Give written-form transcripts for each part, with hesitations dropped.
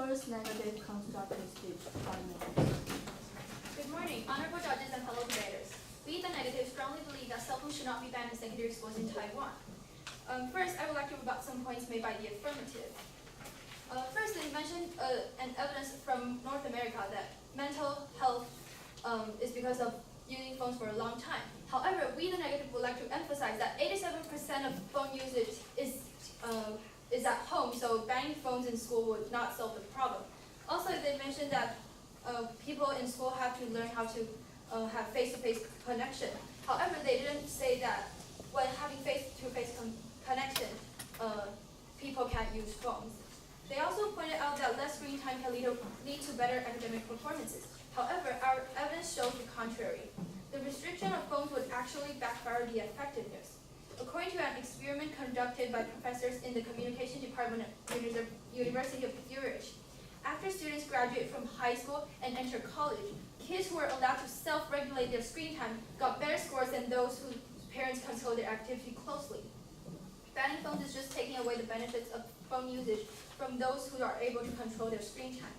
first negative constructive speech by members. Good morning, honorable judges and fellow debaters. We, the negative, strongly believe that cell phones should not be banned in secondary schools in Taiwan. First, I would like to rebut some points made by the affirmative. First, they mentioned an evidence from North America that mental health is because of using phones for a long time. However, we, the negative, would like to emphasize that 87% of phone usage is at home, so banning phones in school would not solve the problem. Also, they mentioned that people in school have to learn how to have face-to-face connection. However, they didn't say that when having face-to-face connection, people can't use phones. They also pointed out that less screen time can lead to better academic performances. However, our evidence shows the contrary. The restriction of phones would actually backfire the effectiveness. According to an experiment conducted by professors in the communication department at University of Zurich, after students graduate from high school and enter college, kids who were allowed to self-regulate their screen time got better scores than those whose parents controlled their activity closely. Banning phones is just taking away the benefits of phone usage from those who are able to control their screen time.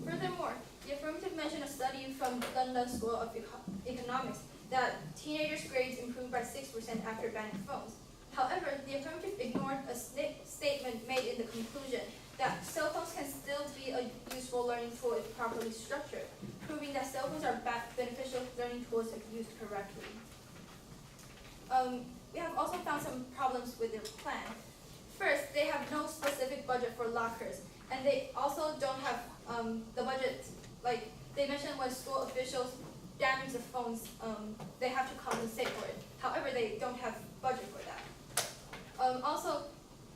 Furthermore, the affirmative mentioned a study from London School of Economics that teenagers' grades improved by 6% after banning phones. However, the affirmative ignored a statement made in the conclusion that cell phones can still be a useful learning tool if properly structured, proving that cell phones are beneficial learning tools if used correctly. We have also found some problems with their plan. First, they have no specific budget for lockers, and they also don't have the budget, like they mentioned when school officials damage the phones, they have to compensate for it. However, they don't have budget for that. Also,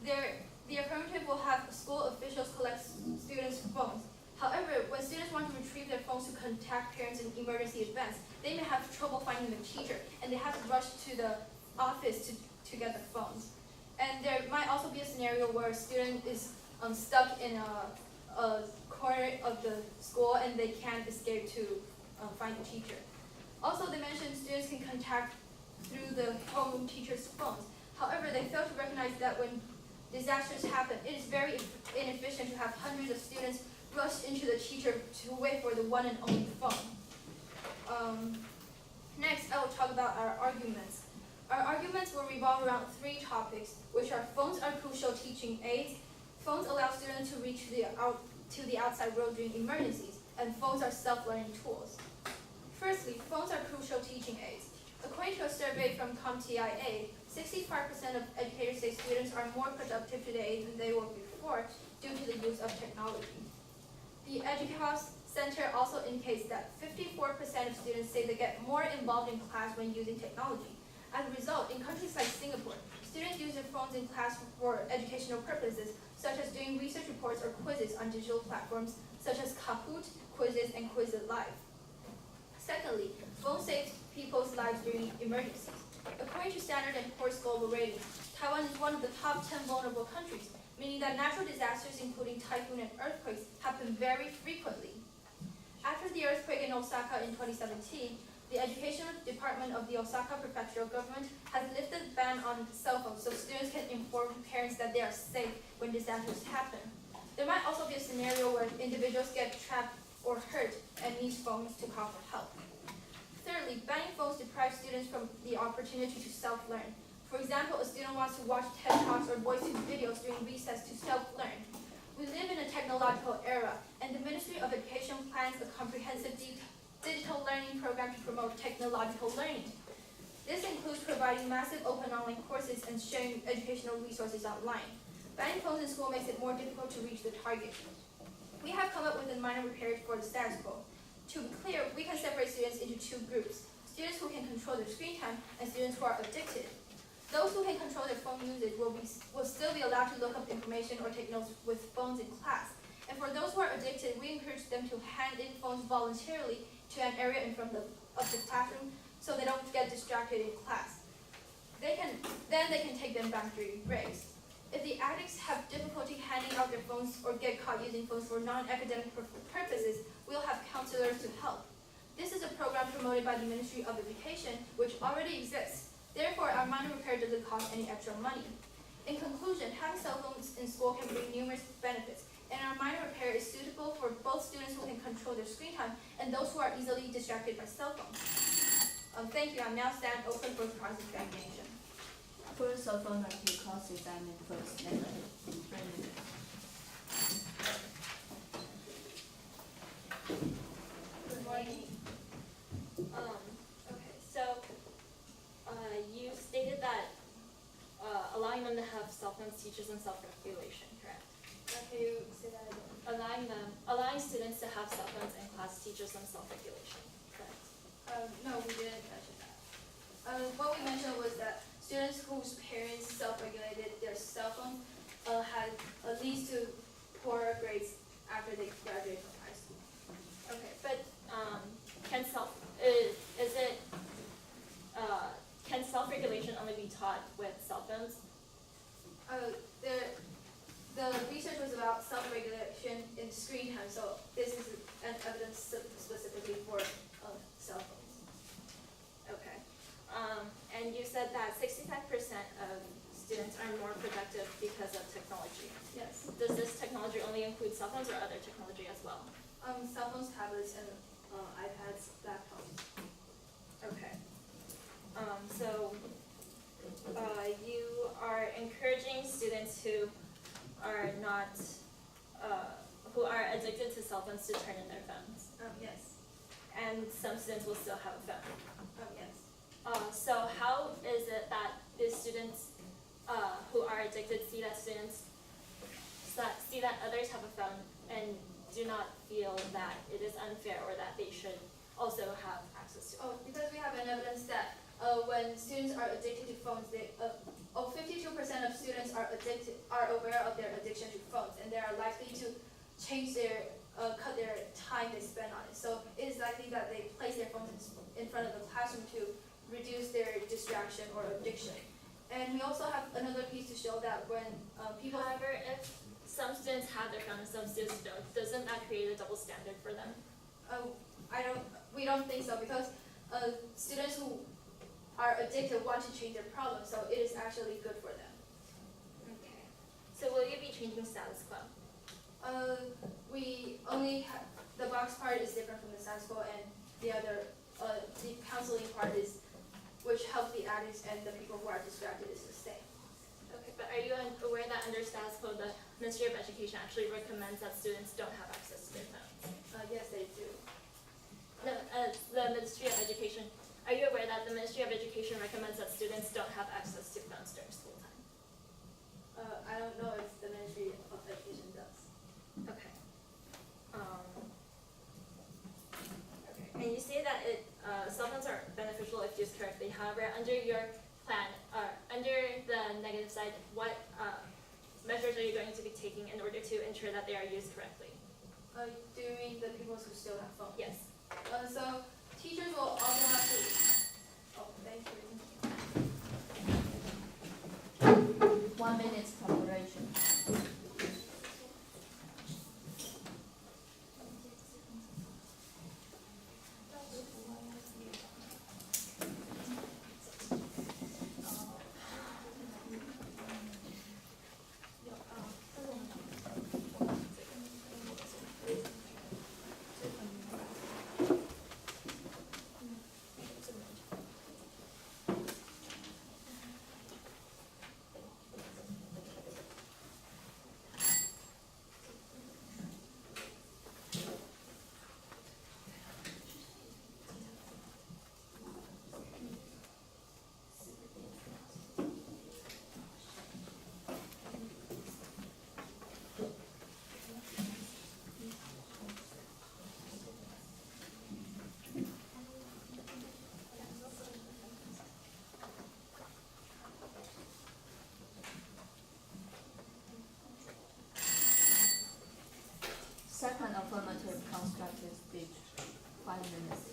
the affirmative will have school officials collect students' phones. However, when students want to retrieve their phones to contact parents in emergency events, they may have trouble finding the teacher, and they have to rush to the office to get the phones. And there might also be a scenario where a student is stuck in a corner of the school and they can't escape to find the teacher. Also, they mentioned students can contact through the home teacher's phones. However, they fail to recognize that when disasters happen, it is very inefficient to have hundreds of students rush into the teacher to wait for the one and only phone. Next, I will talk about our arguments. Our arguments will revolve around three topics, which are phones are crucial teaching aids, phones allow students to reach to the outside world during emergencies, and phones are self-learning tools. Firstly, phones are crucial teaching aids. According to a survey from CompTIA, 65% of educators say students are more productive today than they were before due to the use of technology. The EduCaus Center also indicates that 54% of students say they get more involved in class when using technology. As a result, in countries like Singapore, students use their phones in class for educational purposes, such as doing research reports or quizzes on digital platforms such as Kahoot, Quizzes, and Quizlet Live. Secondly, phones save people's lives during emergencies. According to Standard & Poor's Global Ratings, Taiwan is one of the top 10 vulnerable countries, meaning that natural disasters including typhoon and earthquakes happen very frequently. After the earthquake in Osaka in 2017, the Education Department of the Osaka Prefectural Government has lifted the ban on cell phones so students can inform parents that they are safe when disasters happen. There might also be a scenario where individuals get trapped or hurt and need phones to call for help. Thirdly, banning phones deprives students from the opportunity to self-learn. For example, a student wants to watch TED Talks or VoiceTube videos during recess to self-learn. We live in a technological era, and the Ministry of Education plans a comprehensive digital learning program to promote technological learning. This includes providing massive open online courses and sharing educational resources online. Banning phones in school makes it more difficult to reach the target. We have come up with a minor repair for the status quo. To be clear, we can separate students into two groups: students who can control their screen time and students who are addicted. Those who can control their phone usage will still be allowed to look up information or take notes with phones in class. And for those who are addicted, we encourage them to hand in phones voluntarily to an area in front of the classroom so they don't get distracted in class. Then they can take them back during breaks. If the addicts have difficulty handing out their phones or get caught using phones for non-academic purposes, we'll have counselors to help. This is a program promoted by the Ministry of Education, which already exists. Therefore, our minor repair doesn't cost any extra money. In conclusion, having cell phones in school can bring numerous benefits, and our minor repair is suitable for both students who can control their screen time and those who are easily distracted by cell phones. Thank you. I'm now stand open for cross-examination. For cell phone, I will cross-examine first, then 3 minutes. Good morning. Okay, so you stated that allowing them to have cell phones teaches them self-regulation, correct? Can you say that again? Allowing students to have cell phones in class teaches them self-regulation, correct? No, we didn't mention that. What we mentioned was that students whose parents self-regulated their cell phones had leads to poorer grades after they graduate from high school. Okay, but can self-regulation only be taught with cell phones? The research was about self-regulation in screen time, so this is an evidence specifically for cell phones. Okay. And you said that 65% of students are more productive because of technology. Yes. Does this technology only include cell phones or other technology as well? Cell phones, tablets, and iPads, laptops. Okay. So you are encouraging students who are not, who are addicted to cell phones to turn in their phones. Yes. And some students will still have a phone. Yes. So how is it that the students who are addicted see that others have a phone and do not feel that it is unfair or that they should also have access to it? Because we have an evidence that when students are addicted to phones, 52% of students are aware of their addiction to phones, and they are likely to change cut their time they spend on it. So it is likely that they place their phones in front of the classroom to reduce their distraction or addiction. And we also have another piece to show that when people. However, if some students have their phone and some students don't, doesn't that create a double standard for them? We don't think so, because students who are addicted want to change their problem, so it is actually good for them. Okay. So will you be changing status quo? We only have, the box part is different from the status quo, and the other, the counseling part is, which helps the addicts and the people who are distracted, is the same. Okay, but are you aware that under status quo, the Ministry of Education actually recommends that students don't have access to their phones? Yes, they do. The Ministry of Education, are you aware that the Ministry of Education recommends that students don't have access to phones during school time? I don't know if the Ministry of Education does. Okay. Okay. And you say that cell phones are beneficial if used correctly. However, under your plan, under the negative side, what measures are you going to be taking in order to ensure that they are used correctly? Do you mean the people who still have phones? Yes. So teachers will also have to. Oh, thank you. 1 minute preparation. Second affirmative constructive speech, 5 minutes.